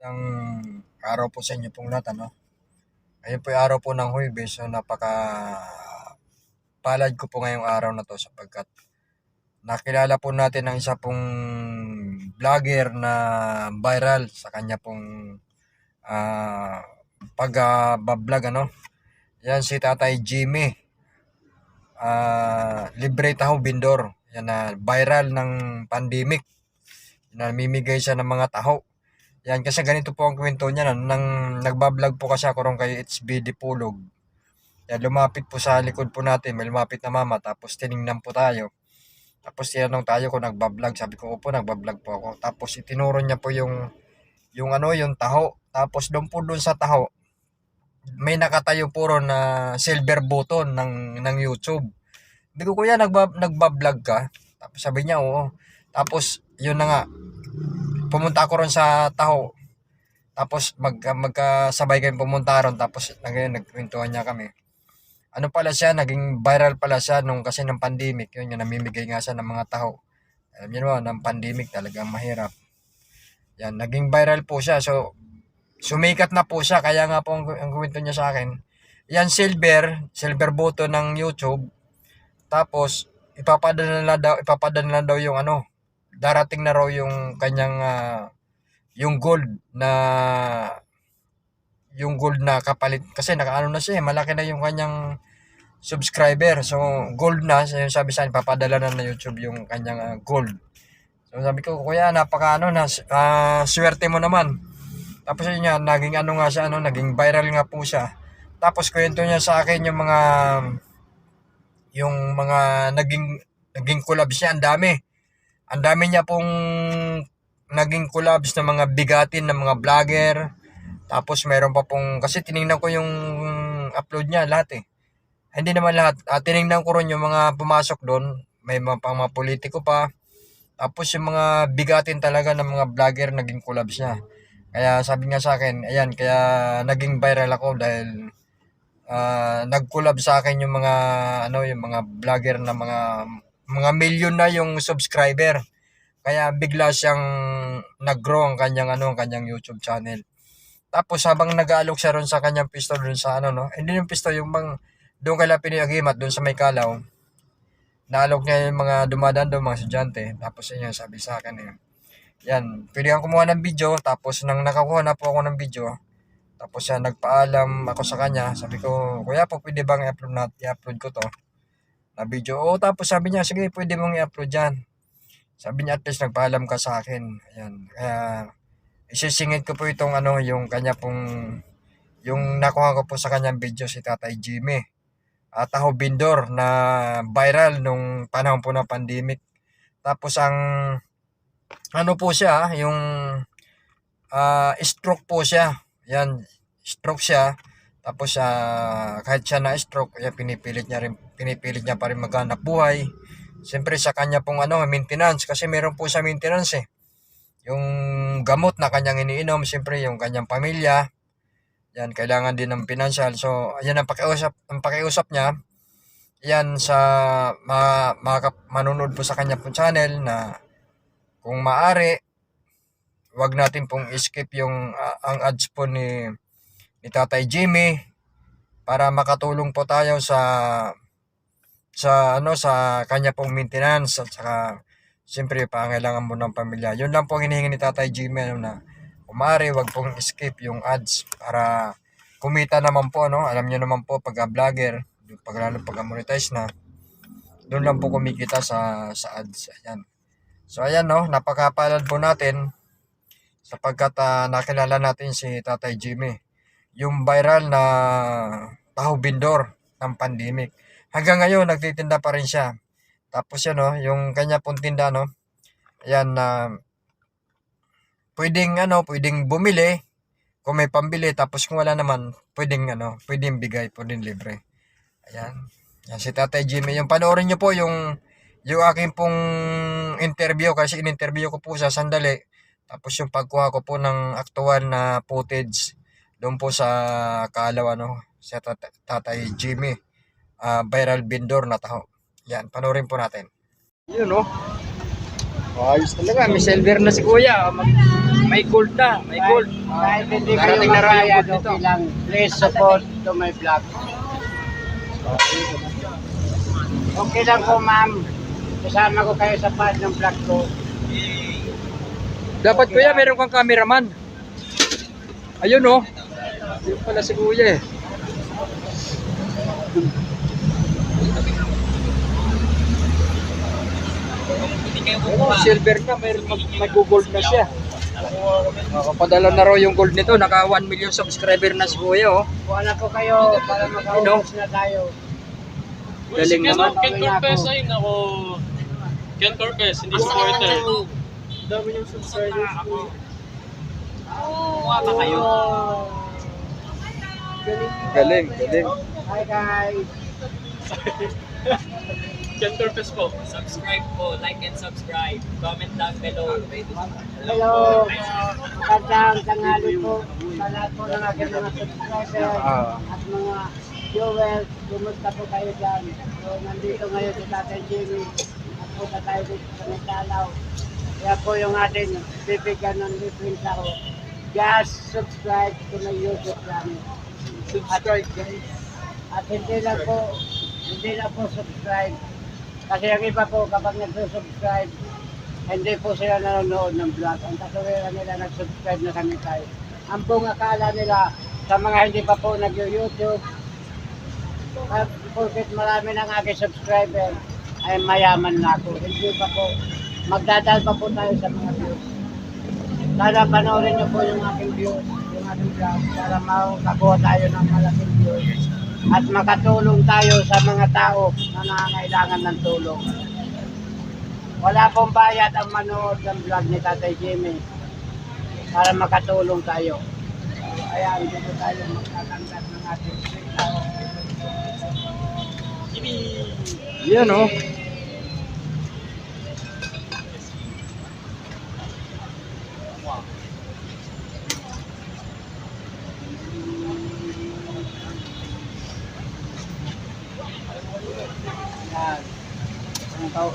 Ang araw po sa inyo pong lahat, ano? Ngayon po yung araw po ng Huwebes, so napaka palad ko po ngayong araw na to sapagkat nakilala po natin ang isa pong vlogger na viral sa kanya pong ah pag-vlog, ano? Yan si Tatay Jimmy. Libre taho bindor. Yan na viral ng pandemic. Namimigay siya ng mga taho. Yan, kasi ganito po ang kwento niya. Nang nagbablog po kasi ako ron kay HBD Pulog. Yan, lumapit po sa likod po natin. May lumapit na mama. Tapos tiningnan po tayo. Tapos tinanong tayo kung nagbablog. Sabi ko, opo, nagbablog po ako. Tapos itinuro niya po yung taho. Tapos doon sa taho, may nakatayo po ron na silver button ng YouTube. Sabi ko, kuya, nagbablog ka? Tapos sabi niya, oo. Tapos, yun na nga. Pumunta ako ron sa taho. Tapos magkasabay kayong pumunta ron, tapos nagkwentuhan niya kami. Ano pala siya, naging viral pala siya nung kasi ng pandemic. Yun yung namimigay nga siya ng mga taho. Alam niyo naman, ng pandemic talagang mahirap. Yan, naging viral po siya. So, sumikat na po siya. Kaya nga po ang kwento niya sa akin. Yan, silver button ng YouTube. Tapos, ipapadala daw yung ano, darating na raw yung kanyang yung gold na kapalit kasi nakaano na siya, malaki na yung kanyang subscriber. So gold na, so, sabi sa akin papadala na YouTube yung kanyang gold. So sabi ko, kuya, napaka swerte mo naman. Tapos yun nga, naging ano nga siya, naging viral nga po siya. Tapos kwento niya sa akin yung mga naging collabs niya, ang dami. Ang dami niya pong naging collabs ng mga bigatin ng mga vlogger. Tapos meron pa pong, kasi tiningnan ko yung upload niya lahat eh. Hindi naman lahat. Tiningnan ko rin yung mga pumasok doon. May mga politiko pa. Tapos yung mga bigatin talaga ng mga vlogger naging collabs niya. Kaya sabi nga sa akin, ayan, kaya naging viral ako dahil nag-collab sa akin yung mga vlogger na mga milyon na yung subscriber. Kaya bigla siyang nag-grow ang kanyang YouTube channel. Tapos habang nag-aalok siya ron sa kanyang pisto doon sa hindi yung pisto, yung doon kay Lapini Agimat, doon sa may Kalaw, naalok niya yung mga dumadaan doon, mga estudyante. Tapos yun sabi sa akin yan, pwede kang kumuha ng video. Tapos nang nakakuha na po ako ng video, tapos siya nagpaalam ako sa kanya. Sabi ko, kuya po, pwede bang i-upload ko to na video? Oo, tapos sabi niya, sige, pwede mong i-upload dyan. Sabi niya, at least nagpaalam ka sa akin. Ayan, kaya isisingit ko po itong yung kanya pong, yung nakuha ko po sa kanyang video, si Tatay Jimmy. Taho Bindor na viral nung panahon po ng pandemic. Tapos po siya, yung stroke po siya. Yan, stroke siya. Tapos kahit siya na stroke, pinipilit niya pa rin maghanap buhay. Siyempre sa kanya pong maintenance, kasi meron po sa maintenance eh. Yung gamot na kanyang iniinom, siyempre yung kanyang pamilya, yan, kailangan din ng financial. So, ayan ang pakiusap niya. Yan sa manonood po sa kanya pong channel na kung maaari, wag natin pong skip yung ang ads po ni Tatay Jimmy para makatulong po tayo sa kanya pong maintenance at saka siyempre pangailangan mo ng pamilya. Yun lang po hinihingi ni Tatay Jimmy na kumari wag pong skip yung ads para kumita naman po, alam niyo naman po pag vlogger, lalo pag monetize na, doon lang po kumikita sa ads. Ayan. So ayan, napakapalad po natin sapagkat nakilala natin si Tatay Jimmy, yung viral na taho bindor ng pandemic. Hanggang ngayon nagtitinda pa rin siya. Tapos yan, yung kanya pong tinda, ayan, pwedeng bumili kung may pambili, tapos kung wala naman, pwedeng bigay, pwedeng libre. Ayan. Yan si Tatay Jimmy. Yung panoorin niyo po yung aking pong interview, kasi in-interview ko po sa sandali. Tapos yung pagkuha ko po ng actual na footage doon po sa Kalaw, sa Tatay Jimmy, viral bindor na taho. Yan, panoorin po natin. Yun, Ayos talaga, may silver na si Kuya. May gold na, may gold. Kahit hindi kayo Darating na raw yung magbayad, gold nito. okay lang. Please support to my vlog. Okay lang po, ma'am. Kasama ko kayo sa part ng vlog ko. Dapat Kuya, meron kang cameraman. Ayun oh. Yun pala si Kuya eh. Oh, silver na, meron mag-gold na siya. Nakapadala na raw yung gold nito. Naka 1 million subscriber na si Kuya oh. Kuha na po kayo para makaubos na tayo. Galing naman. Ken Corpez ay nako. Ken Corpez, hindi supporter. Dami yung subscribers ko. Kuha pa kayo. Galing, galing. Hi guys. Ken Corpez po. Subscribe po, like and subscribe. Comment down below. Hello. Magandang tanghali po sa lahat po ng aking mga subscribers at mga viewers. Kumusta po kayo dyan? So, nandito ngayon si Tatay Jimmy. At punta tayo dito sa Mentalaw. Kaya po yung ating bibigyan ng libreng tao. Just subscribe to my YouTube channel. Subscribe guys. At hindi lang po subscribe. Kasi yung iba po kapag nagsusubscribe, hindi po sila nanonood ng vlog. Ang katuwiran nila nag-subscribe na kami tayo. Ang buong akala nila sa mga hindi pa po nag-YouTube, porket marami ng aking subscriber, ay mayaman na ako. Hindi pa po. Magdadal pa po tayo sa mga views. Sana panoorin niyo po yung aking views, yung aking vlog, para makakuha tayo ng malaking views. At makatulong tayo sa mga tao na nangangailangan ng tulong. Wala pong bayad ang manood ng vlog ni Tatay Jimmy para makatulong tayo. Ayan, dito tayo magkakantat ng ating tao. Yan oh. Yan. Ang tao.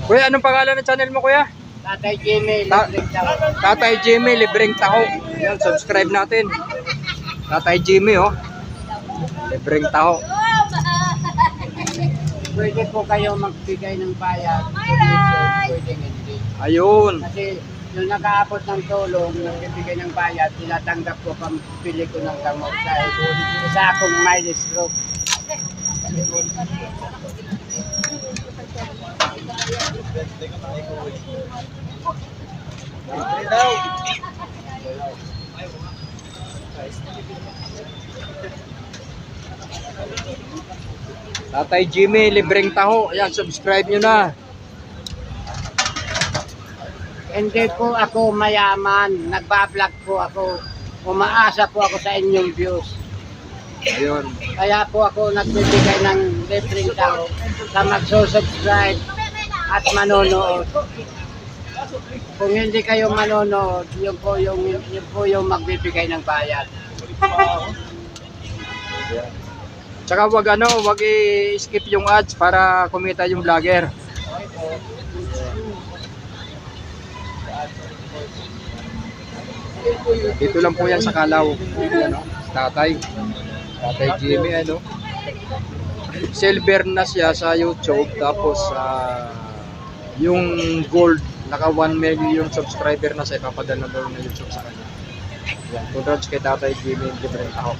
Kuya, anong pangalan ng channel mo Kuya? Tatay Jimmy, Ta- libreng tao. Tatay Jimmy, libreng taho. Yan, subscribe natin. Tatay Jimmy oh. Libreng taho. Pwede po kayo magbigay ng bayad. Pwede hindi. Ayun. Kasi yung nakaabot ng tulong, nagbibigay ng bayad, tinatanggap ko pambili ko ng gamot dahil isa akong mild stroke. Tatay Jimmy, libreng taho. Ayan, subscribe nyo na. Hindi po ako mayaman, nagbablog po ako, umaasa po ako sa inyong views. Ayun. Kaya po ako nagbibigay ng libreng tao sa magsusubscribe at manonood. Kung hindi kayo manonood, yun po yung magbibigay ng bayad. Tsaka wag i-skip yung ads para kumita yung vlogger. Dito lang po yan sa Calao. Ano? Tatay Jimmy ano. Silver na siya sa YouTube tapos yung gold naka 1 million subscriber na siya, papadala daw na YouTube sa kanya. Yan, congrats kay Tatay Jimmy, libreng tao.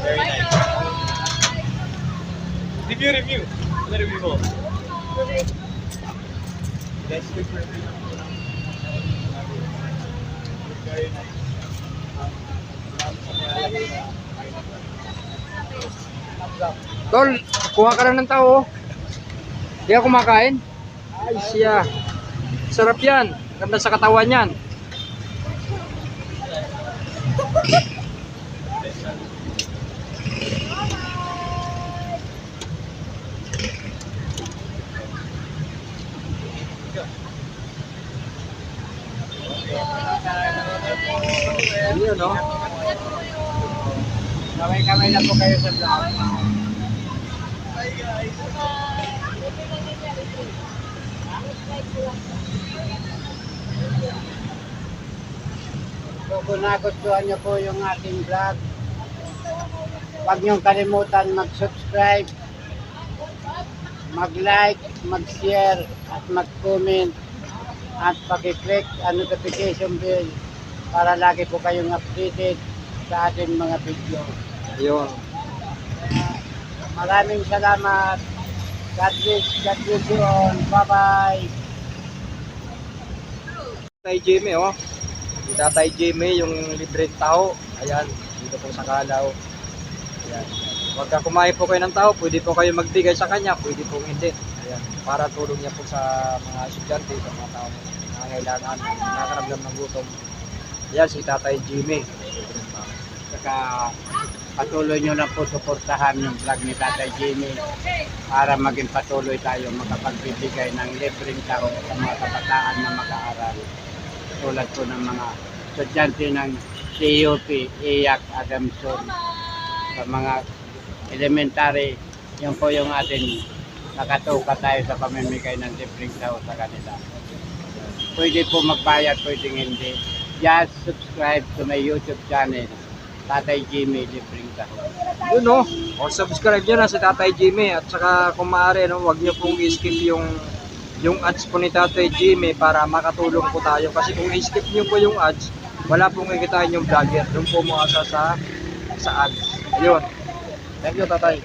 Very nice. Review. Ano review mo? That's good for review. Very nice. Tol, kuha ka na ng tao. Di ako kumakain. Ay siya. Sarap yan. Ganda sa katawan yan. Ayun, no? Kamay-kamay na po kayo sa vlog. So kung nagustuhan niyo po yung ating vlog, huwag niyong kalimutan mag-subscribe, mag-like, mag-share, at mag-comment, at pag-click ang notification bell para lagi po kayong updated sa ating mga video. Ayun. Maraming salamat. God bless you all. Bye-bye. Tatay Jimmy, oh. Si Tatay Jimmy, yung libreng tao. Ayan, dito po sa Calao. Ayan. Huwag ka kumain po kayo ng tao, pwede po kayo magbigay sa kanya, pwede po hindi. Ayan, para tulong niya po sa mga estudyante, sa mga tao na nangangailangan, nakakaramdam ng gutom. Ayan, si Tatay Jimmy. Saka patuloy nyo lang po suportahan yung vlog ni Tatay Jimmy para maging patuloy tayo makapagbibigay ng libreng tao sa mga kabataan na mag-aaral. Tulad po ng mga estudyante ng CUP, IAC, Adamson, sa mga elementary, yun po yung ating nakatuka tayo sa pamimigay ng libreng tao sa kanila. Pwede po magbayad, pwedeng hindi. Just subscribe to my YouTube channel, Tatay Jimmy Libreng Tao. Yun, no? O subscribe nyo na si Tatay Jimmy. At saka kung maaari, no, huwag nyo pong i-skip yung ads po ni Tatay Jimmy para makatulong po tayo. Kasi kung i-skip nyo po yung ads, wala pong kikitain yung vlogger. Doon po mo asa sa ads. Ayun. Thank you, Tatay.